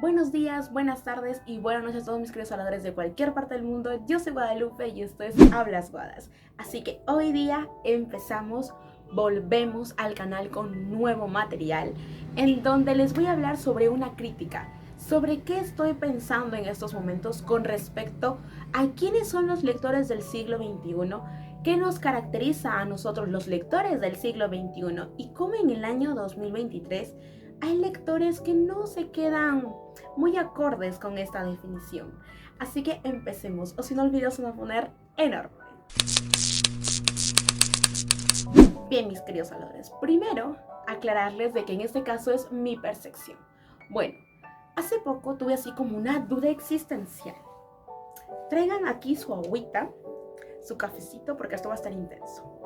Buenos días, buenas tardes y buenas noches a todos mis queridos habladores de cualquier parte del mundo. Yo soy Guadalupe y esto es Hablas Guadas. Así que hoy día volvemos al canal con nuevo material en donde les voy a hablar sobre una crítica, sobre qué estoy pensando en estos momentos con respecto a quiénes son los lectores del siglo XXI, qué nos caracteriza a nosotros los lectores del siglo XXI y cómo en el año 2023 hay lectores que no se quedan muy acordes con esta definición. Así que empecemos, o si no el video se va a poner enorme. Bien, mis queridos habladores, primero aclararles de que en este caso es mi percepción. Bueno, hace poco tuve así como una duda existencial. Traigan aquí su agüita, su cafecito, porque esto va a estar intenso.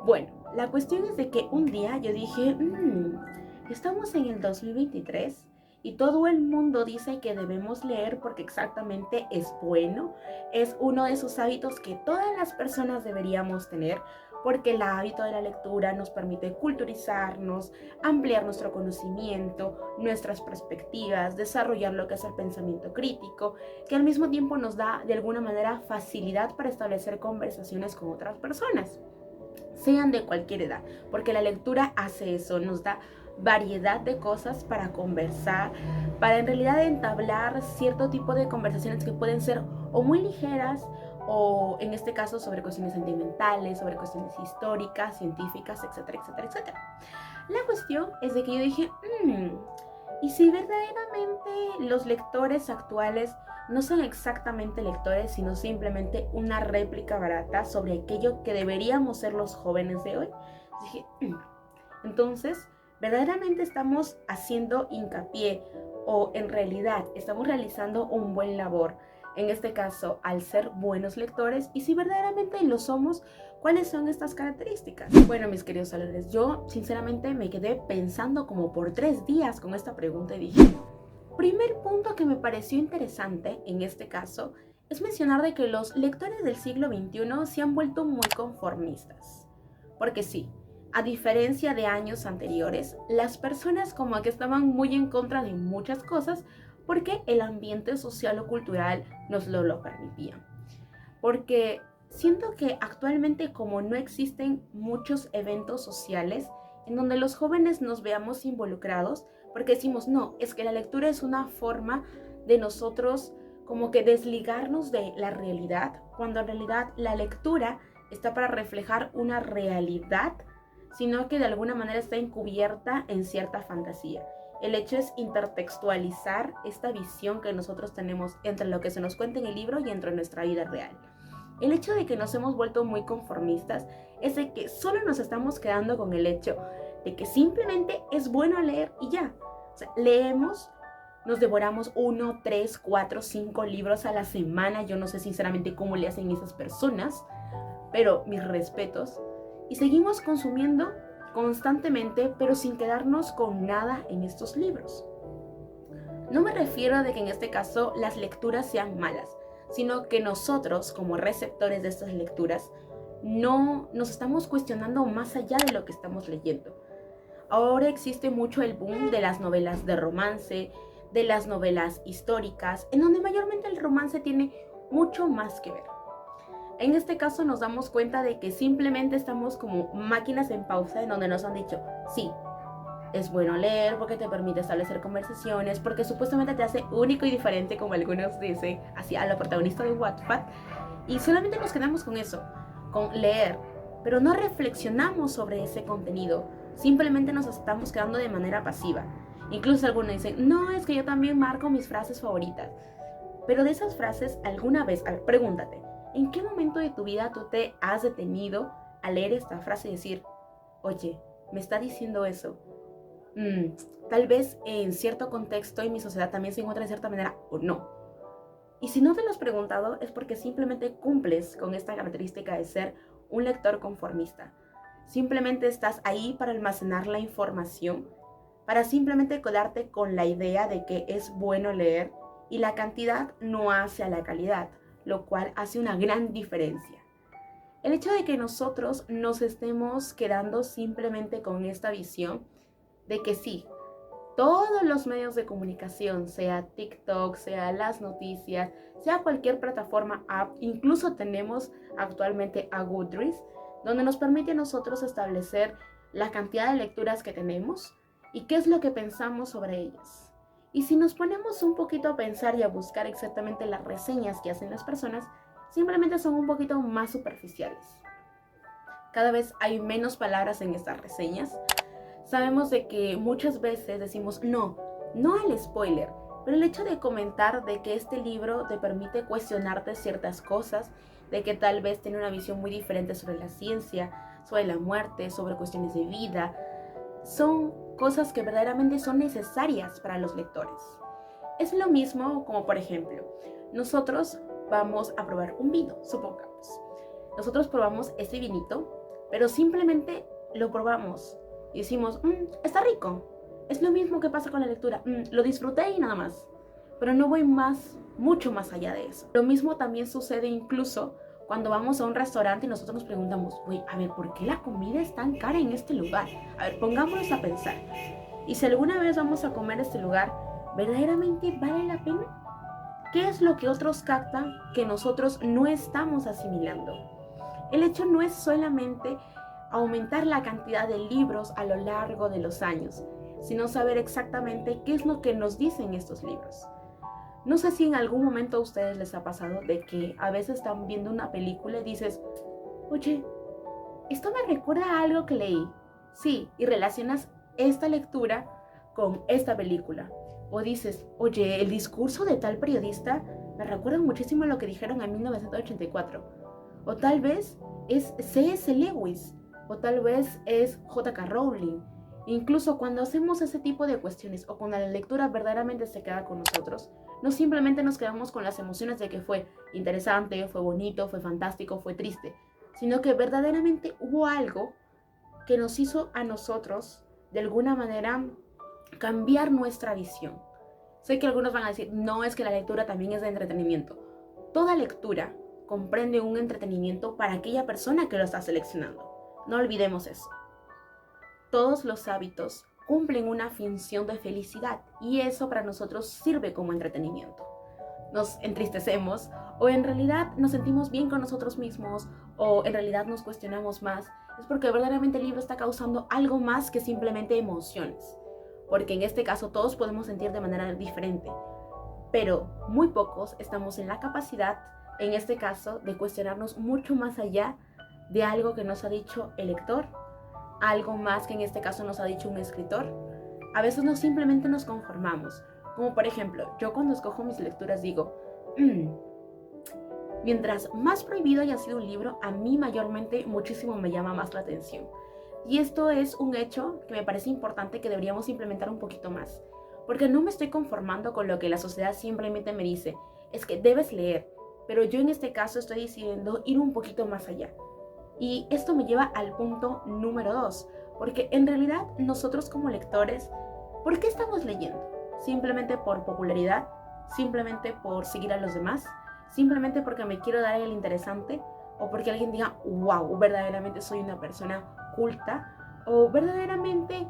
Bueno, la cuestión es de que un día yo dije, estamos en el 2023 y todo el mundo dice que debemos leer porque exactamente es bueno, es uno de esos hábitos que todas las personas deberíamos tener, porque el hábito de la lectura nos permite culturizarnos, ampliar nuestro conocimiento, nuestras perspectivas, desarrollar lo que es el pensamiento crítico, que al mismo tiempo nos da de alguna manera facilidad para establecer conversaciones con otras personas, sean de cualquier edad, porque la lectura hace eso, nos da variedad de cosas para conversar, para en realidad entablar cierto tipo de conversaciones que pueden ser o muy ligeras o en este caso sobre cuestiones sentimentales, sobre cuestiones históricas, científicas, etcétera, etcétera, etcétera. La cuestión es de que yo dije, ¿y si verdaderamente los lectores actuales no son exactamente lectores, sino simplemente una réplica barata sobre aquello que deberíamos ser los jóvenes de hoy? Dije, entonces, ¿verdaderamente estamos haciendo hincapié o en realidad estamos realizando un buen labor, en este caso, al ser buenos lectores? Y si verdaderamente lo somos, ¿cuáles son estas características? Bueno, mis queridos alumnos, yo sinceramente me quedé pensando como por 3 días con esta pregunta y dije, primer punto que me pareció interesante en este caso es mencionar de que los lectores del siglo XXI se han vuelto muy conformistas. Porque sí, a diferencia de años anteriores, las personas como que estaban muy en contra de muchas cosas porque el ambiente social o cultural nos lo permitía. Porque siento que actualmente como no existen muchos eventos sociales en donde los jóvenes nos veamos involucrados, porque decimos, no, es que la lectura es una forma de nosotros como que desligarnos de la realidad, cuando en realidad la lectura está para reflejar una realidad, sino que de alguna manera está encubierta en cierta fantasía. El hecho es intertextualizar esta visión que nosotros tenemos entre lo que se nos cuenta en el libro y entre nuestra vida real. El hecho de que nos hemos vuelto muy conformistas es de que solo nos estamos quedando con el hecho de que simplemente es bueno leer y ya. O sea, leemos, nos devoramos 1, 3, 4, 5 libros a la semana. Yo no sé sinceramente cómo le hacen esas personas, pero mis respetos. Y seguimos consumiendo constantemente, pero sin quedarnos con nada en estos libros. No me refiero a de que en este caso las lecturas sean malas, sino que nosotros, como receptores de estas lecturas, no nos estamos cuestionando más allá de lo que estamos leyendo. Ahora existe mucho el boom de las novelas de romance, de las novelas históricas, en donde mayormente el romance tiene mucho más que ver. En este caso nos damos cuenta de que simplemente estamos como máquinas en pausa en donde nos han dicho, sí, es bueno leer porque te permite establecer conversaciones, porque supuestamente te hace único y diferente, como algunos dicen, así a la protagonista de Wattpad, y solamente nos quedamos con eso, con leer, pero no reflexionamos sobre ese contenido, simplemente nos estamos quedando de manera pasiva. Incluso algunos dicen, no, es que yo también marco mis frases favoritas, pero de esas frases alguna vez, a ver, pregúntate, ¿en qué momento de tu vida tú te has detenido a leer esta frase y decir, oye, me está diciendo eso? Tal vez en cierto contexto y mi sociedad también se encuentra de cierta manera o no. Y si no te lo has preguntado es porque simplemente cumples con esta característica de ser un lector conformista. Simplemente estás ahí para almacenar la información, para simplemente quedarte con la idea de que es bueno leer y la cantidad no hace a la calidad, lo cual hace una gran diferencia. El hecho de que nosotros nos estemos quedando simplemente con esta visión de que sí, todos los medios de comunicación, sea TikTok, sea las noticias, sea cualquier plataforma, app, incluso tenemos actualmente a Goodreads, donde nos permite a nosotros establecer la cantidad de lecturas que tenemos y qué es lo que pensamos sobre ellas. Y si nos ponemos un poquito a pensar y a buscar exactamente las reseñas que hacen las personas, simplemente son un poquito más superficiales. Cada vez hay menos palabras en estas reseñas. Sabemos de que muchas veces decimos no al spoiler, pero el hecho de comentar de que este libro te permite cuestionarte ciertas cosas, de que tal vez tiene una visión muy diferente sobre la ciencia, sobre la muerte, sobre cuestiones de vida, son cosas que verdaderamente son necesarias para los lectores. Es lo mismo como, por ejemplo, nosotros vamos a probar un vino, supongamos. Nosotros probamos ese vinito, pero simplemente lo probamos y decimos, está rico. Es lo mismo que pasa con la lectura. Lo disfruté y nada más. Pero no voy mucho más allá de eso. Lo mismo también sucede incluso cuando vamos a un restaurante y nosotros nos preguntamos, a ver, ¿por qué la comida es tan cara en este lugar? A ver, pongámonos a pensar. Y si alguna vez vamos a comer a este lugar, ¿verdaderamente vale la pena? ¿Qué es lo que otros captan que nosotros no estamos asimilando? El hecho no es solamente aumentar la cantidad de libros a lo largo de los años, sino saber exactamente qué es lo que nos dicen estos libros. No sé si en algún momento a ustedes les ha pasado de que a veces están viendo una película y dices, oye, esto me recuerda a algo que leí. Sí, y relacionas esta lectura con esta película. O dices, oye, el discurso de tal periodista me recuerda muchísimo a lo que dijeron en 1984. O tal vez es C.S. Lewis, o tal vez es J.K. Rowling. Incluso cuando hacemos ese tipo de cuestiones o cuando la lectura verdaderamente se queda con nosotros, no simplemente nos quedamos con las emociones de que fue interesante, fue bonito, fue fantástico, fue triste, sino que verdaderamente hubo algo que nos hizo a nosotros, de alguna manera, cambiar nuestra visión. Sé que algunos van a decir, no, es que la lectura también es de entretenimiento. Toda lectura comprende un entretenimiento para aquella persona que lo está seleccionando. No olvidemos eso. Todos los hábitos cumplen una función de felicidad y eso para nosotros sirve como entretenimiento. Nos entristecemos o en realidad nos sentimos bien con nosotros mismos o en realidad nos cuestionamos más, es porque verdaderamente el libro está causando algo más que simplemente emociones. Porque en este caso todos podemos sentir de manera diferente, pero muy pocos estamos en la capacidad, en este caso, de cuestionarnos mucho más allá de algo que nos ha dicho el lector, algo más que en este caso nos ha dicho un escritor. A veces no simplemente nos conformamos, como por ejemplo, yo cuando escojo mis lecturas digo, mientras más prohibido haya sido un libro, a mí mayormente muchísimo me llama más la atención. Y esto es un hecho que me parece importante que deberíamos implementar un poquito más, porque no me estoy conformando con lo que la sociedad simplemente me dice, es que debes leer, pero yo en este caso estoy decidiendo ir un poquito más allá. Y esto me lleva al punto número 2, porque en realidad nosotros como lectores, ¿por qué estamos leyendo? ¿Simplemente por popularidad? ¿Simplemente por seguir a los demás? ¿Simplemente porque me quiero dar el interesante? ¿O porque alguien diga, wow, verdaderamente soy una persona culta? ¿O verdaderamente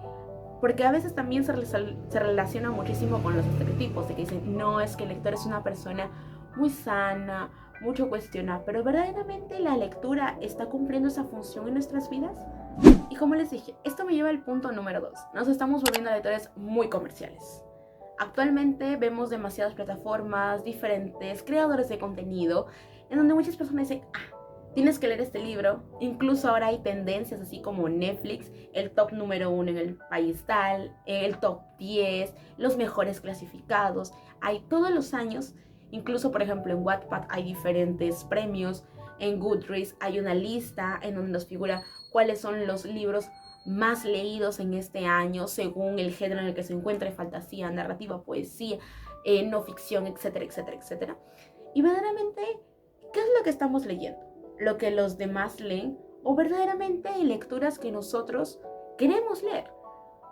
porque a veces también se relaciona muchísimo con los estereotipos, de que dicen, no, es que el lector es una persona muy sana, mucho cuestiona, pero verdaderamente la lectura está cumpliendo esa función en nuestras vidas? Y como les dije, esto me lleva al punto número 2. Nos estamos volviendo lectores muy comerciales. Actualmente vemos demasiadas plataformas diferentes, creadores de contenido, en donde muchas personas dicen, tienes que leer este libro. Incluso ahora hay tendencias así como Netflix, el top número 1 en el país tal, el top 10, los mejores clasificados. Hay todos los años. Incluso, por ejemplo, en Wattpad hay diferentes premios. En Goodreads hay una lista en donde nos figura cuáles son los libros más leídos en este año según el género en el que se encuentre: fantasía, narrativa, poesía, no ficción, etcétera, etcétera, etcétera. Y verdaderamente, ¿qué es lo que estamos leyendo? ¿Lo que los demás leen? ¿O verdaderamente lecturas que nosotros queremos leer?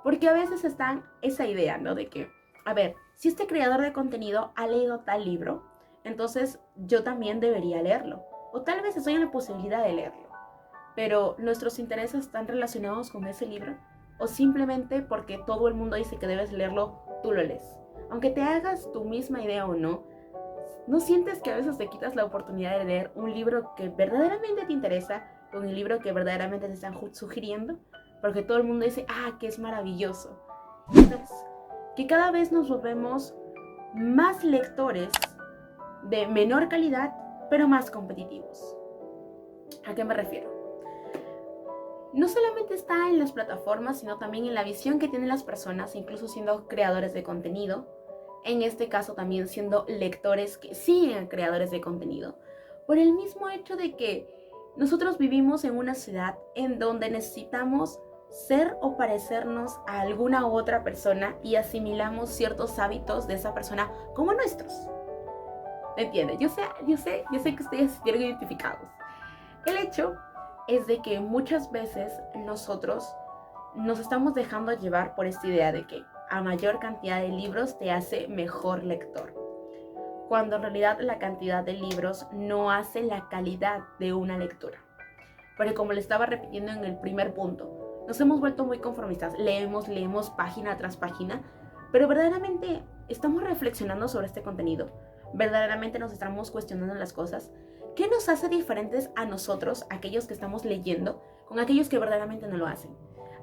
Porque a veces está esa idea, ¿no? De que, a ver, si este creador de contenido ha leído tal libro, entonces yo también debería leerlo. O tal vez estoy en la posibilidad de leerlo. Pero ¿nuestros intereses están relacionados con ese libro? o simplemente porque todo el mundo dice que debes leerlo, tú lo lees. Aunque te hagas tu misma idea o no, ¿no sientes que a veces te quitas la oportunidad de leer un libro que verdaderamente te interesa con el libro que verdaderamente te están sugiriendo? Porque todo el mundo dice, que es maravilloso. Entonces, que cada vez nos volvemos más lectores de menor calidad, pero más competitivos. ¿A qué me refiero? No solamente está en las plataformas, sino también en la visión que tienen las personas, incluso siendo creadores de contenido. En este caso también siendo lectores que siguen a creadores de contenido. Por el mismo hecho de que nosotros vivimos en una ciudad en donde necesitamos ser o parecernos a alguna otra persona y asimilamos ciertos hábitos de esa persona como nuestros. ¿Me entiendes? Yo sé que ustedes se sienten identificados. El hecho es de que muchas veces nosotros nos estamos dejando llevar por esta idea de que a mayor cantidad de libros te hace mejor lector, cuando en realidad la cantidad de libros no hace la calidad de una lectura. Porque como le estaba repitiendo en el primer punto, nos hemos vuelto muy conformistas, leemos página tras página, pero verdaderamente estamos reflexionando sobre este contenido, verdaderamente nos estamos cuestionando las cosas. ¿Qué nos hace diferentes a nosotros, aquellos que estamos leyendo, con aquellos que verdaderamente no lo hacen?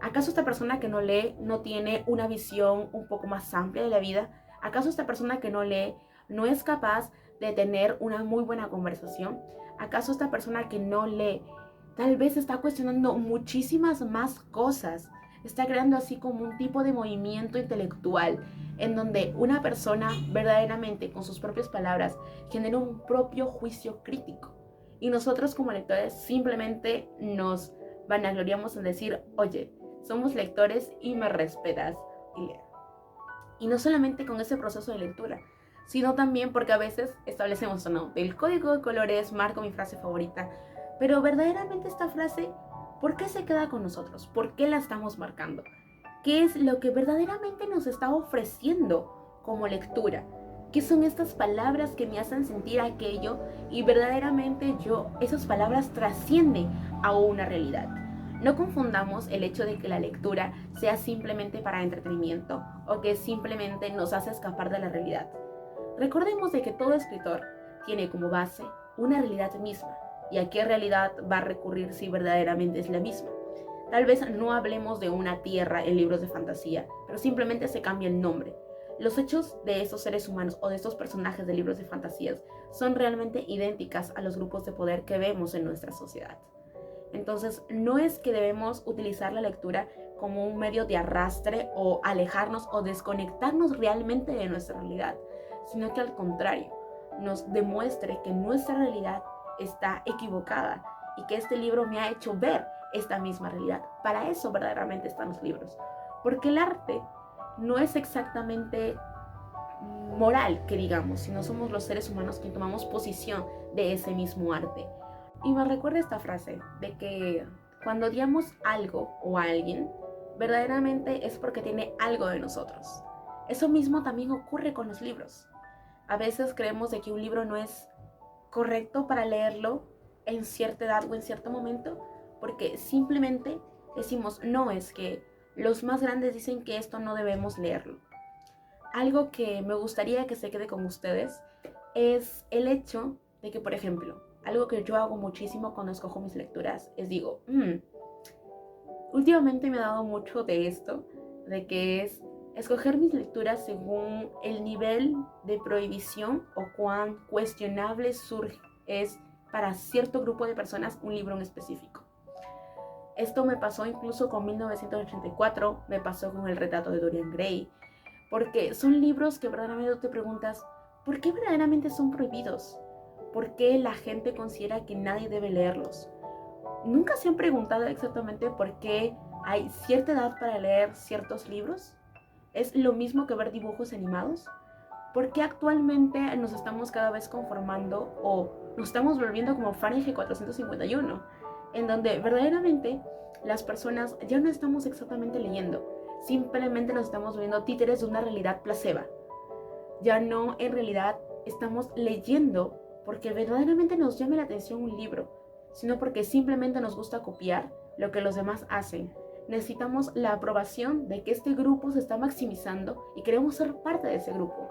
¿Acaso esta persona que no lee no tiene una visión un poco más amplia de la vida? ¿Acaso esta persona que no lee no es capaz de tener una muy buena conversación? ¿Acaso esta persona que no lee tal vez está cuestionando muchísimas más cosas? Está creando así como un tipo de movimiento intelectual en donde una persona verdaderamente con sus propias palabras genera un propio juicio crítico. Y nosotros como lectores simplemente nos vanagloriamos en decir, oye, somos lectores y me respetas y leo. Y no solamente con ese proceso de lectura, sino también porque a veces establecemos o no, del código de colores marco mi frase favorita, pero verdaderamente esta frase, ¿por qué se queda con nosotros? ¿Por qué la estamos marcando? ¿Qué es lo que verdaderamente nos está ofreciendo como lectura? ¿Qué son estas palabras que me hacen sentir aquello? Y verdaderamente esas palabras trascienden a una realidad. No confundamos el hecho de que la lectura sea simplemente para entretenimiento o que simplemente nos hace escapar de la realidad. Recordemos de que todo escritor tiene como base una realidad misma. ¿Y a qué realidad va a recurrir si verdaderamente es la misma? Tal vez no hablemos de una tierra en libros de fantasía, pero simplemente se cambia el nombre. Los hechos de estos seres humanos o de estos personajes de libros de fantasías son realmente idénticas a los grupos de poder que vemos en nuestra sociedad. Entonces, no es que debemos utilizar la lectura como un medio de arrastre o alejarnos o desconectarnos realmente de nuestra realidad, sino que al contrario, nos demuestre que nuestra realidad está equivocada y que este libro me ha hecho ver esta misma realidad. Para eso verdaderamente están los libros, porque el arte no es exactamente moral, que digamos, sino somos los seres humanos quienes tomamos posición de ese mismo arte. Y me recuerda esta frase de que cuando odiamos algo o a alguien, verdaderamente es porque tiene algo de nosotros. Eso mismo también ocurre con los libros. A veces creemos de que un libro no es correcto para leerlo en cierta edad o en cierto momento, porque simplemente decimos, no, es que los más grandes dicen que esto no debemos leerlo. Algo que me gustaría que se quede con ustedes es el hecho de que, por ejemplo, algo que yo hago muchísimo cuando escojo mis lecturas es digo, últimamente me ha dado mucho de esto, de que es escoger mis lecturas según el nivel de prohibición o cuán cuestionable es para cierto grupo de personas un libro en específico. Esto me pasó incluso con 1984, me pasó con el retrato de Dorian Gray, porque son libros que verdaderamente te preguntas, ¿por qué verdaderamente son prohibidos? ¿Por qué la gente considera que nadie debe leerlos? ¿Nunca se han preguntado exactamente por qué hay cierta edad para leer ciertos libros? ¿Es lo mismo que ver dibujos animados? ¿Por qué actualmente nos estamos cada vez conformando o nos estamos volviendo como Fahrenheit 451? En donde verdaderamente las personas ya no estamos exactamente leyendo, simplemente nos estamos volviendo títeres de una realidad placebo. Ya no en realidad estamos leyendo porque verdaderamente nos llame la atención un libro, sino porque simplemente nos gusta copiar lo que los demás hacen. necesitamos la aprobación de que este grupo se está maximizando y queremos ser parte de ese grupo.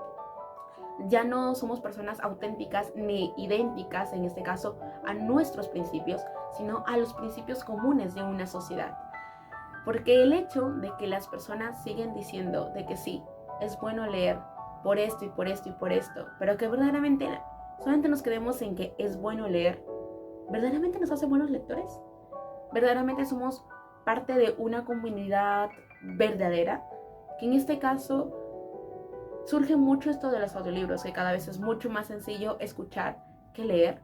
Ya no somos personas auténticas ni idénticas, en este caso, a nuestros principios, sino a los principios comunes de una sociedad. Porque el hecho de que las personas siguen diciendo de que sí, es bueno leer por esto y por esto y por esto, pero que verdaderamente solamente nos quedemos en que es bueno leer, ¿verdaderamente nos hace buenos lectores? ¿Verdaderamente somos parte de una comunidad verdadera? Que en este caso surge mucho esto de los audiolibros, que cada vez es mucho más sencillo escuchar que leer,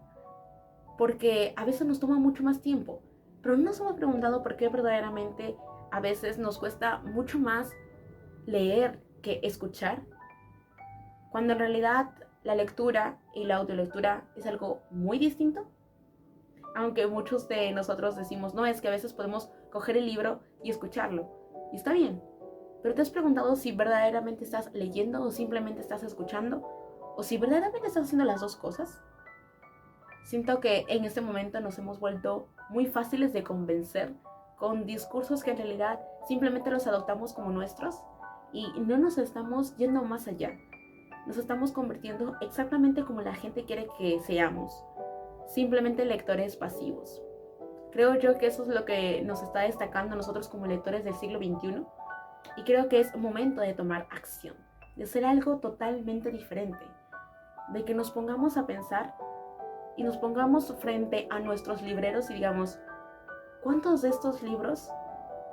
porque a veces nos toma mucho más tiempo. Pero no nos hemos preguntado por qué verdaderamente a veces nos cuesta mucho más leer que escuchar, cuando en realidad la lectura y la audiolectura es algo muy distinto. Aunque muchos de nosotros decimos, no, es que a veces podemos coger el libro y escucharlo. Y está bien. Pero ¿te has preguntado si verdaderamente estás leyendo o simplemente estás escuchando? ¿O si verdaderamente estás haciendo las dos cosas? Siento que en este momento nos hemos vuelto muy fáciles de convencer con discursos que en realidad simplemente los adoptamos como nuestros y no nos estamos yendo más allá. Nos estamos convirtiendo exactamente como la gente quiere que seamos. Simplemente lectores pasivos. Creo yo que eso es lo que nos está destacando a nosotros como lectores del siglo XXI y creo que es momento de tomar acción, de hacer algo totalmente diferente, de que nos pongamos a pensar y nos pongamos frente a nuestros libreros y digamos, ¿cuántos de estos libros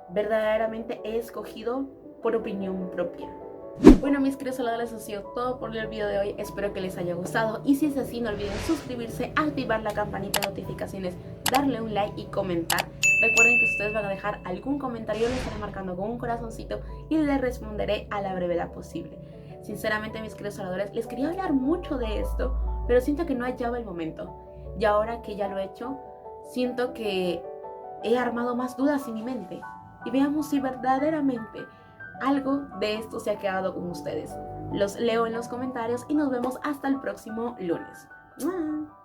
verdaderamente he escogido por opinión propia? Bueno, mis queridos saladores, eso ha sido todo por el video de hoy. Espero que les haya gustado y si es así, no olviden suscribirse, activar la campanita de notificaciones, darle un like y comentar. Recuerden que si ustedes van a dejar algún comentario, lo estaré marcando con un corazoncito y les responderé a la brevedad posible. Sinceramente, mis queridos saladores, les quería hablar mucho de esto, pero siento que no hallaba el momento. Y ahora que ya lo he hecho, siento que he armado más dudas en mi mente. Y veamos si verdaderamente algo de esto se ha quedado con ustedes. Los leo en los comentarios y nos vemos hasta el próximo lunes. ¡Mua!